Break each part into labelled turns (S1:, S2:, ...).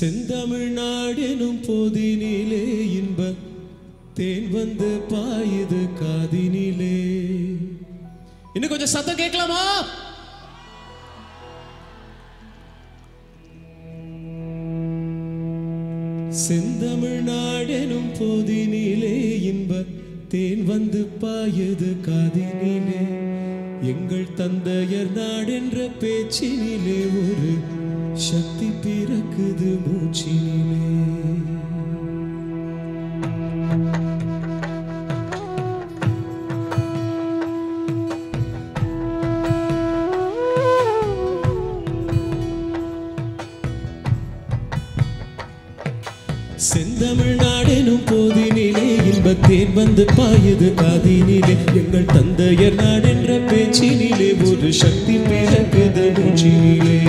S1: செந்தமிழ்நாடெனும் போதினிலே இன்ப தேன் வந்து பாயுது காதினிலே. இன்னும் கொஞ்சம் சத்தம் கேட்கலாமா? செந்தமிழ்நாடெனும் போதினிலே இன்ப தேன் வந்து பாயுது காதினிலே. எங்கள் தந்தையர் நாடென்ற பேச்சினிலே ஒரு சக்தி பிறக்குது மூச்சினிலே. செந்தமிழ்நாடெனும் போதினிலே இன்பத்தேன் வந்து பாயுது காதினிலே. எங்கள் தந்தையர் நாடென்ற பேச்சினிலே ஒரு சக்தி பிறக்குது மூச்சினிலே.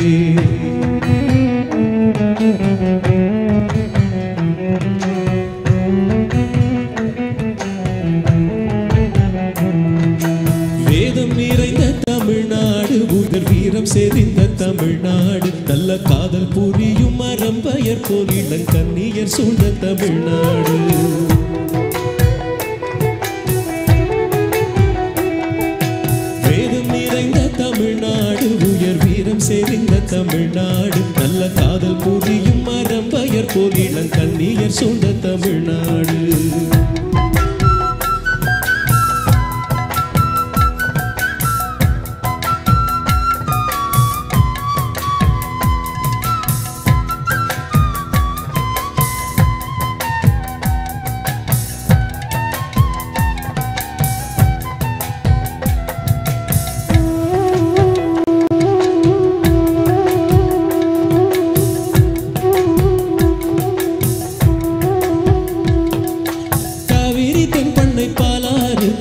S1: வேதம் நிறைந்த தமிழ்நாடு, உதர் வீரம் செறிந்த தமிழ்நாடு, நல்ல காதல் புரியும் மரம்பயர் போல் இளங்கண்ணியர் சூழ்ந்த தமிழ்நாடு. வேதம் நிறைந்த தமிழ்நாடு, உயர் வீரம் செறிந்த தமிழ்நாடு, நல்ல காதல் புரியும் மரம்பயர் போல் இளங்கண்ணியர் சூழ்ந்த தமிழ்நாடு.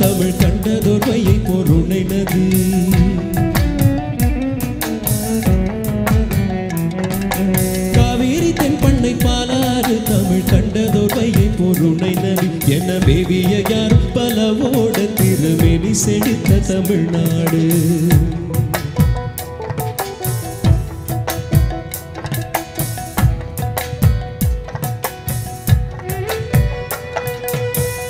S1: தமிழ் கண்டதோர் வையை பொருணை நதி. காவேரி தென்பண்ணை பாலாறு தமிழ் கண்டதோர் வையை பொருணை நதி. என மேவிய யார் பலவோட திருமேனி செழித்த தமிழ்நாடு.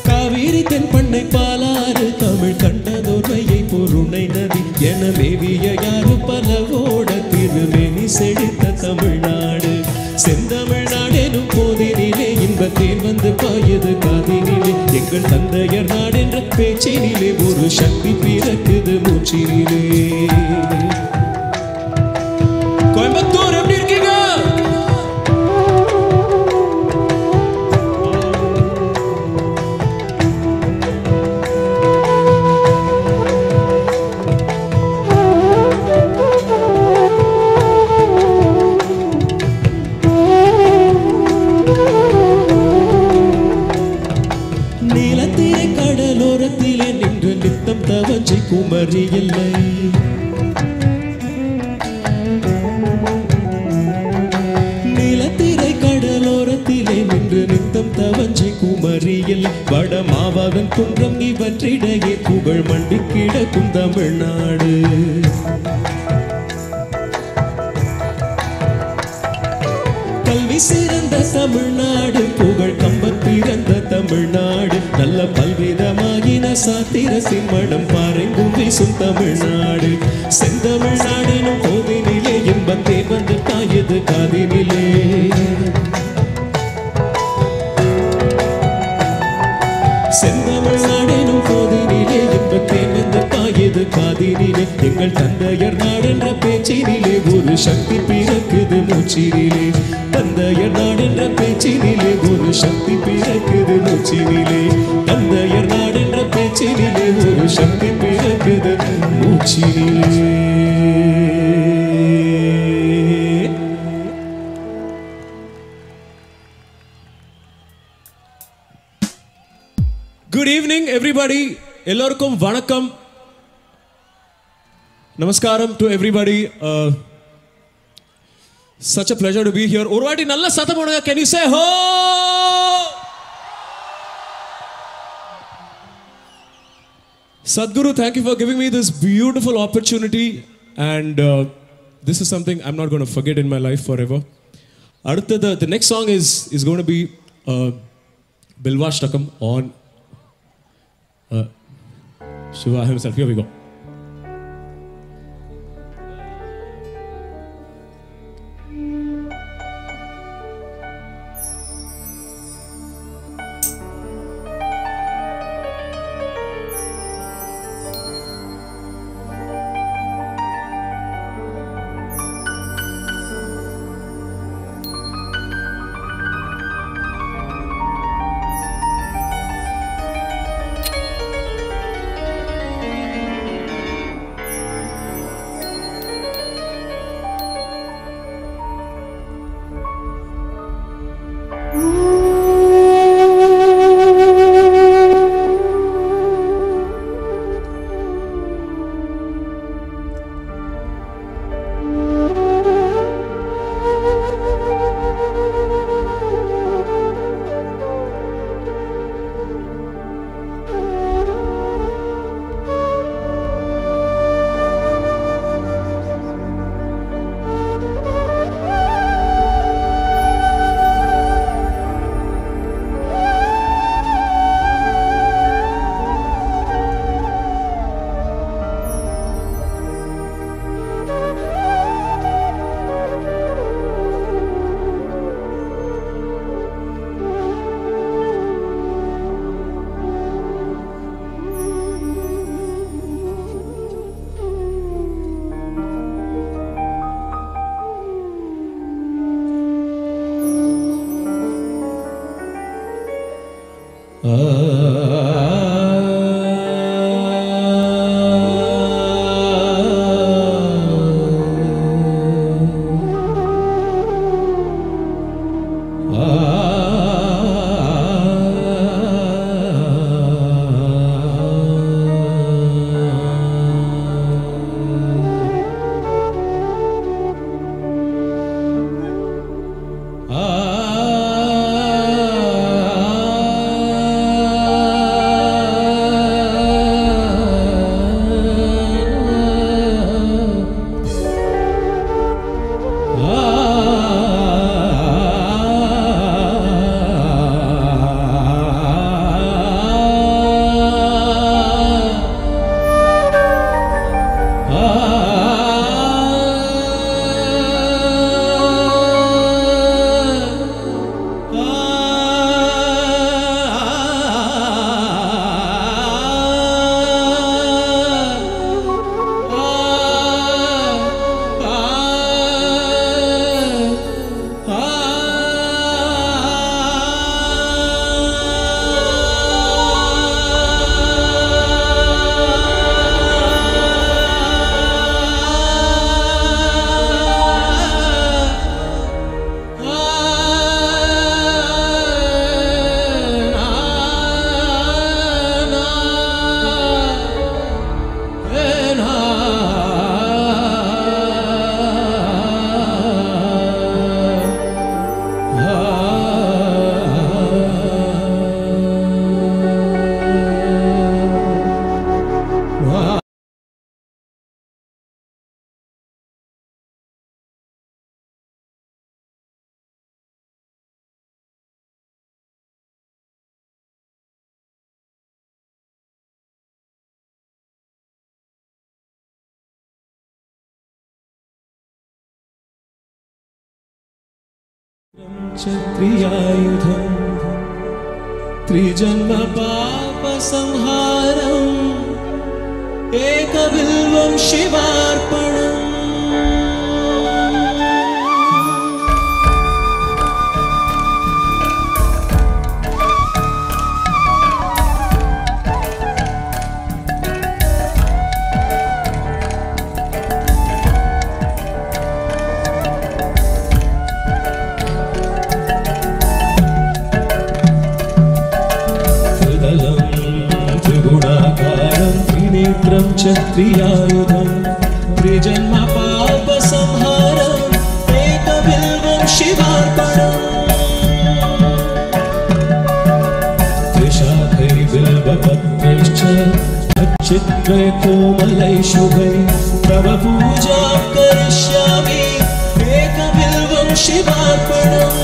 S1: காவேரி தென்பண்ணை பாலாறு தமிழ் கண்டதோர் வையை பொருணை நதி. என மேவிய யாரு பலவோட திருமேனி செழித்த தமிழ்நாடு. செந்தமிழ்நாடெனும் போதினிலே இன்பத்தேன் வந்து பாயுது காதினிலே. எங்கள் தந்தையர் நாடென்ற பேச்சினிலே ஒரு சக்தி பிறக்குது மூச்சினிலே. கோயம்புத்தூர் எப்படி இருக்கீங்க? நீலத்திரை கடலோரத்திலே நின்று நித்தம் தவஞ்சி குமரி இல்லை. நீலத்திரை கடலோரத்திலே நின்று நித்தம் தவஞ்சி குமரியில் வட மாவதன் குன்றம் இவற்றிடையே புகழ் மண்டி கிடக்கும் தமிழ்நாடு. கல்வி சிறந்த தமிழ்நாடு, புகழ் கம்பம் பிறந்த தமிழ்நாடு, நல்ல பல்விதமாகின சாத்திரத்தின் மடம் பாறைங்கும் வீசும் தமிழ்நாடு. செந்தமிழ்நாடெனும் போதினிலே இன்பத்தேன் வந்து பாயுது காதினிலே. செந்தமிழ்நாடெனும் போதினிலே இன்பத்தேன் வந்து பாயுது காதினிலே. எங்கள் தந்தையர் நாடென்ற பேச்சினிலே ஒரு சக்தி பிறக்குது மூச்சினிலே. தந்தையர் நாடென்ற பேச்சினிலே ஒரு சக்தி பிறக்குது மூச்சினிலே. தந்தையர் நாடென்ற பேச்சினிலே ஒரு சக்தி பிறக்குது மூச்சினிலே. Good evening everybody. எல்லோருக்கும் வணக்கம். நமஸ்காரம் to everybody. Such a pleasure to be here. ஒரு வாட்டி நல்ல சத்தம் போடுங்க. Can you say ho? Sadhguru, thank you for giving me this beautiful opportunity, and this is something I'm not going to forget in my life forever. The next song is going to be Bilvashtakam on Shiva himself. Here we go. Kshatriyayudham Trijanma Papa Samharam Ekabilvam Shivarpanam Kshatriyayudham Trijanma Papa Samharam Ekabilvam Shivarpanam Trishakhai Bilva Patreshcha Achitrai Komalai Shubhai Tava Puja Karishyami Ekabilvam Shivarpanam சிவார்ப்பணம்.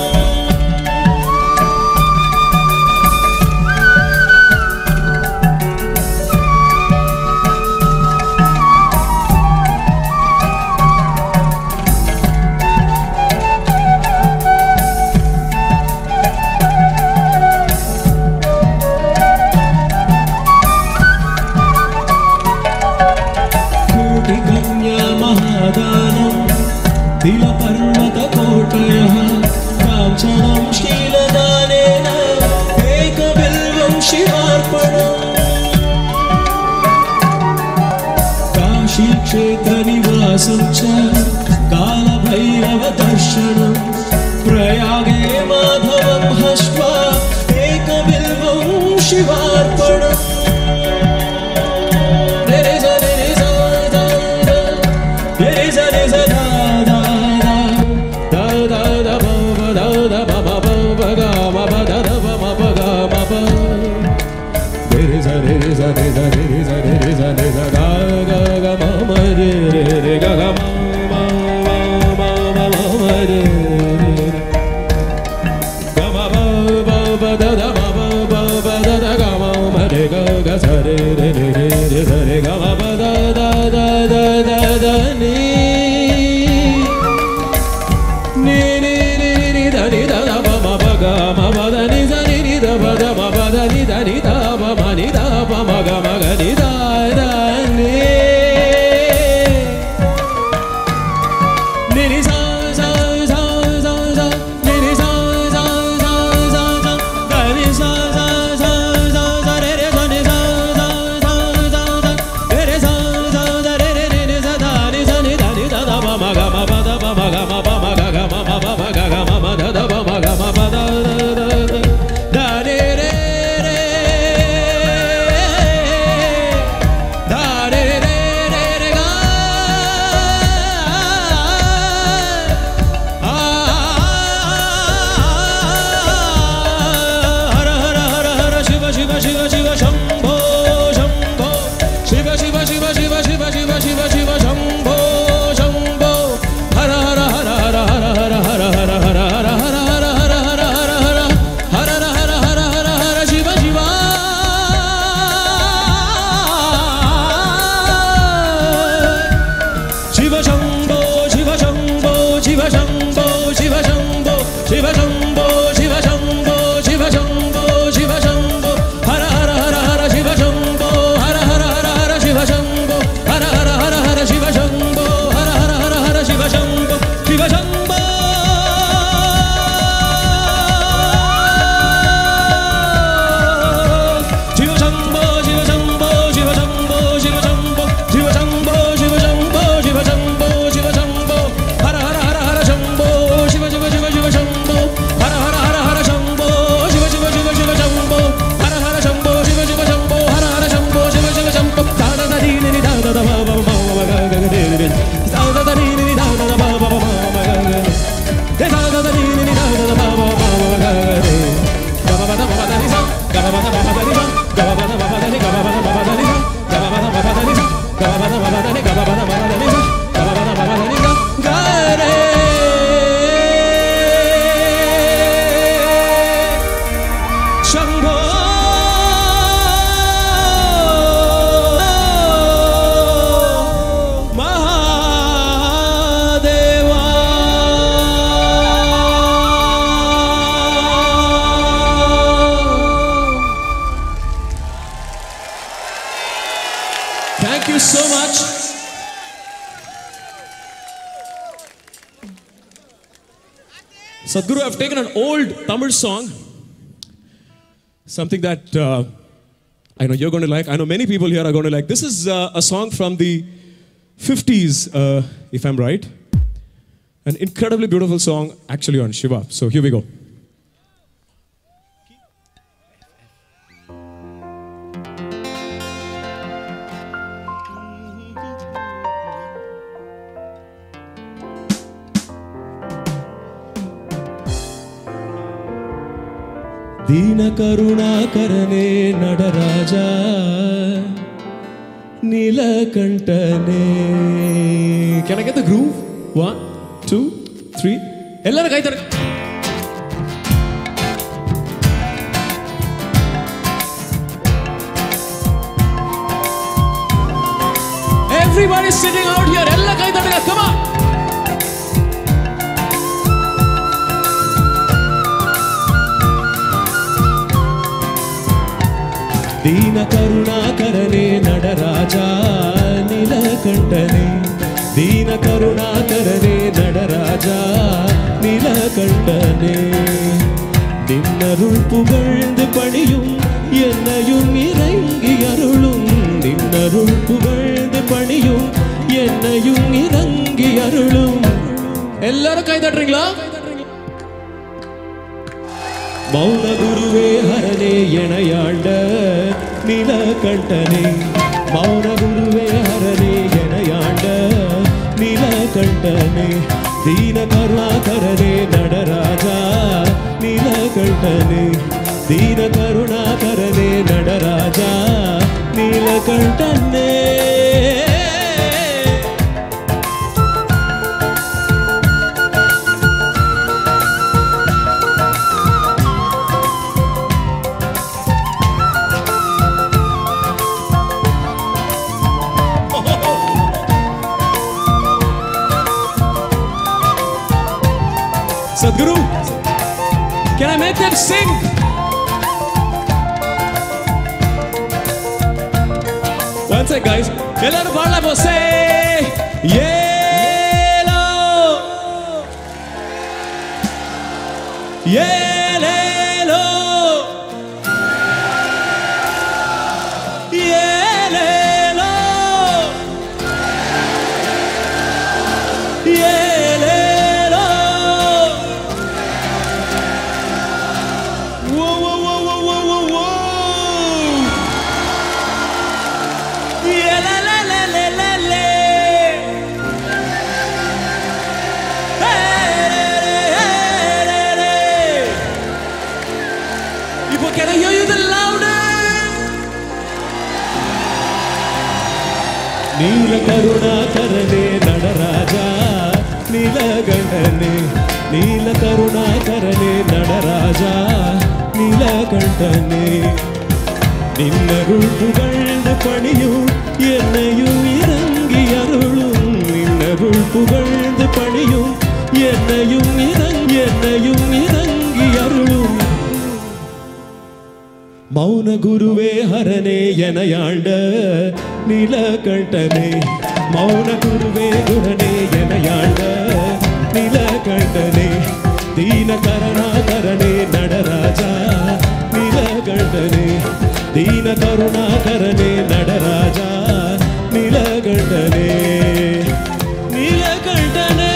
S1: तिलपर्वतकोटयः काञ्चनं शीलदानेन एकबिल्वं शिवार्पणम्. काशीक्षेत्रनिवासं च कालभैरवदर्शनं प्रयागे माधवं हस्त्वा एकबिल्वं शिवार्पणम्. Thank you so much. Sadhguru, I've taken an old Tamil song, something that I know you're going to like. I know many people here are going to like. This is a song from the 50s, if I'm right. An incredibly beautiful song, actually, on Shiva. So here we go. Deen करुणाकरने नडराजा नीलकंठने. Can I get the groove? 1, 2, 3. எல்லாரும் கை தட்டு. Everybody sitting out here, ella kai tadga, come on. Deena Karunakarane Nadaraja Nilakantane, Deena Karunakarane Nadaraja Nilakantane, Ninnarul pugalந்து பணியும் என்னையும் இறங்கி அருளும், நின்னருள் புகழ்ந்து பணியும் என்னையும் இறங்கி அருளும். எல்லாரும் கை தட்டுறீங்களா? மௌன குருவே ஹரனே எனையாண்ட நீலகண்டனே, மௌன குருவே ஹரனே எனையாண்ட நீலகண்டனே, தீன கருணாகரனே நடராஜா நீலகண்டனே, தீன கருணாகரனே Nataraja நீலகண்டனே. Sadhguru, can I make them sing? One sec, guys. Ellaru paadala say yellow, yellow, yellow, yellow. Can I hear you the louder? Neela Karunakarane Nadaraja Neelakantane, Neela Karunakarane Nadaraja Neelakantane, நின்னருள் புகழ்ந்து பணியும் என்னையும் இறங்கி அருளும், நின்னருள் புகழ்ந்து பணியும் என்னையும் இறங்கி அருளும். மௌன குருவே ஹரனே எனையாண்ட நீலகண்டனே, மௌன குருவே குரனே எனையாண்ட நீலகண்டனே, தீன கருணாகரனே நடராஜா நீலகண்டனே, தீன கருணாகரனே Nataraja நீலகண்டனே, நீலகண்டனே.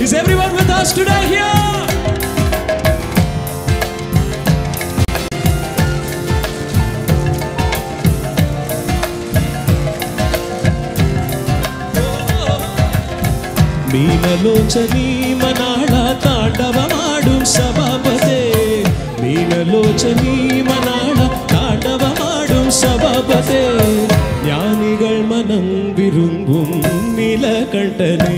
S1: Is everyone with us today here? Meenalochani ಮನಾಳ ತಾಂಡವಮಾಡುಂ ಸಭಾಪತೆ, Meenalochani ಮನಾಳ ತಾಂಡವಮಾಡುಂ ಸಭಾಪತೆ, ஞானிகள் மனம் விரும்பும் நீலகண்டனே,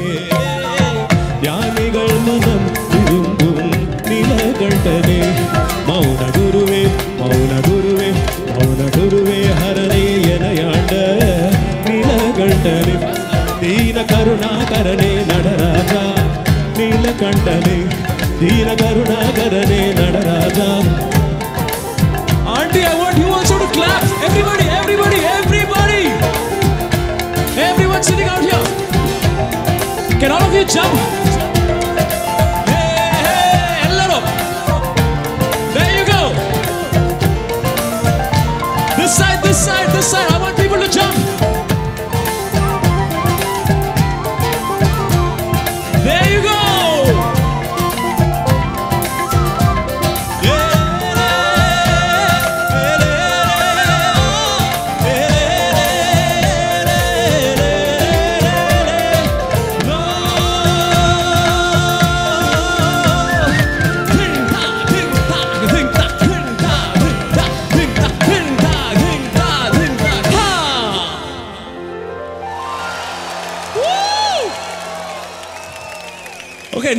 S1: ஞானிகள் மனம் விரும்பும் நீலகண்டனே, மௌன குருவே மௌன குருவே மௌன குருவே ஹரனே எனையாண்ட நீலகண்டனே, தீன கருணாகரனே நடராஜா நீலகண்டனே, தீன கருணாகரனே Nataraja. Auntie, I want you also to clap. Everybody, everybody, everybody. Everyone sitting out here. Can all of you jump? Hey, hey, ellaru. There you go. This side, this side, this side. I want people to jump. There you go. Yeah.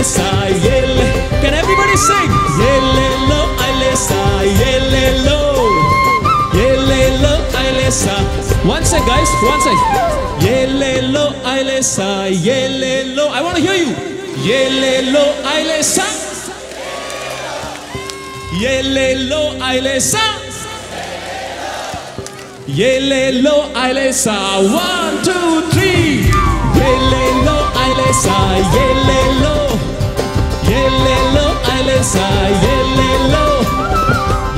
S1: Ailesa, yele. Can everybody sing? Yelelo, Ailesa, yelelo. Yelelo, Ailesa. One sec, guys, one sec. Yelelo, Ailesa, yelelo. I want to hear you. Yelelo, Ailesa. Yelelo, Ailesa. Yelelo, Ailesa. 1, 2, 3. Yelelo, Ailesa, yelelo. Yelelo, Ailesa, yelelo.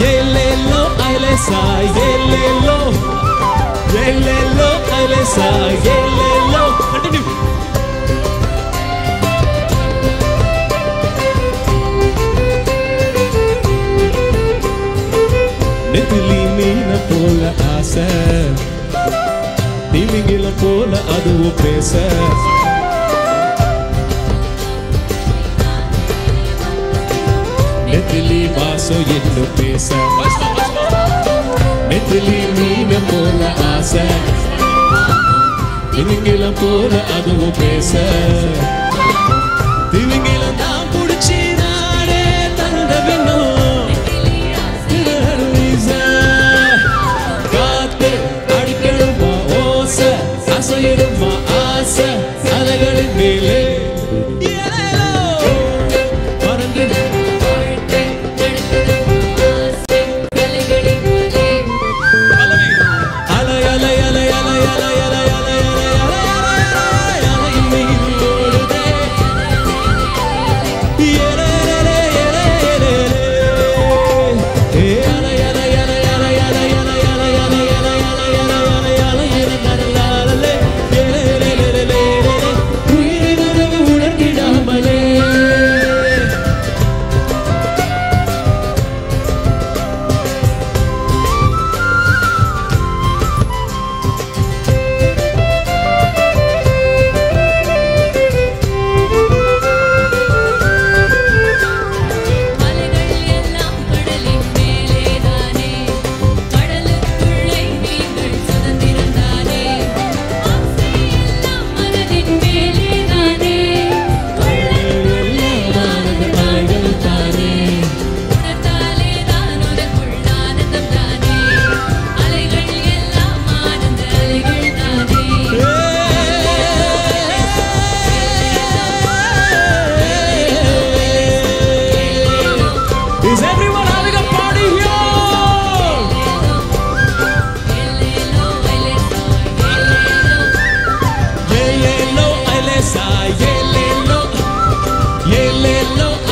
S1: Yelelo, Ailesa, yelelo. Yelelo, Ailesa, yelelo. Continue. நெத்திலி மீன போல ஆசை திமிங்கில போல அதுவும் பேச நெத்திலி வாசம் இன்னும் பேச நெத்திலி மீன போல ஆசை திமிங்கில போல அதுவும் பேச திமிங்கில தான் புடிச்சு நானே தந்த விண்ணோம் ஆசையிடுமா ஆசை அலைகளின் மேலே மறந்து அலை அலை அலை அலை அலை அலை அலை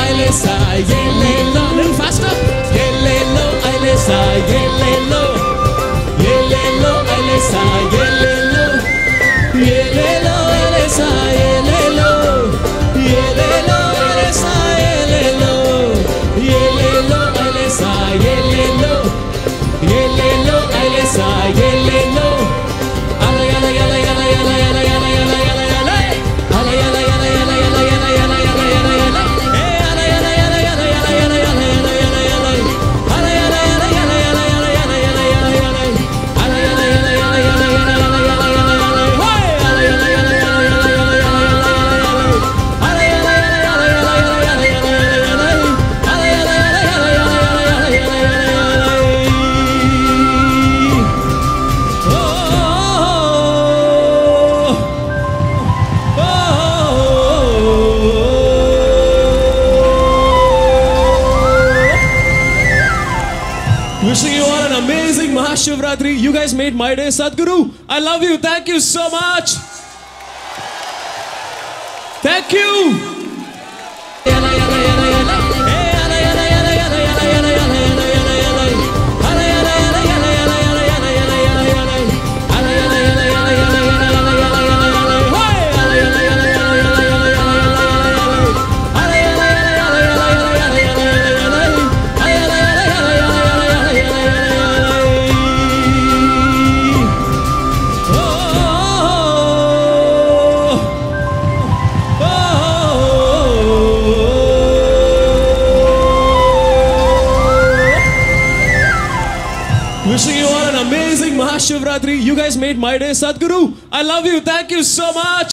S1: Yelelo, a little faster. Yelelo, Ailesa, yelelo. Yelelo, Ailesa, yelelo. Yelelo, Ailesa, yelelo. Yelelo, Ailesa, yelelo. Yelelo, Ailesa, yelelo. Yelelo, Ailesa, yelelo. Ala ala ala ala ala ala ala ala ala ala. Ala ala ala ala ala ala ala ala. Wishing you all an amazing Mahashivratri. You guys made my day, Sadhguru. I love you. Thank you so much. Thank you. Wishing you all an amazing Mahashivratri. You guys made my day, Sadhguru. I love you. Thank you so much.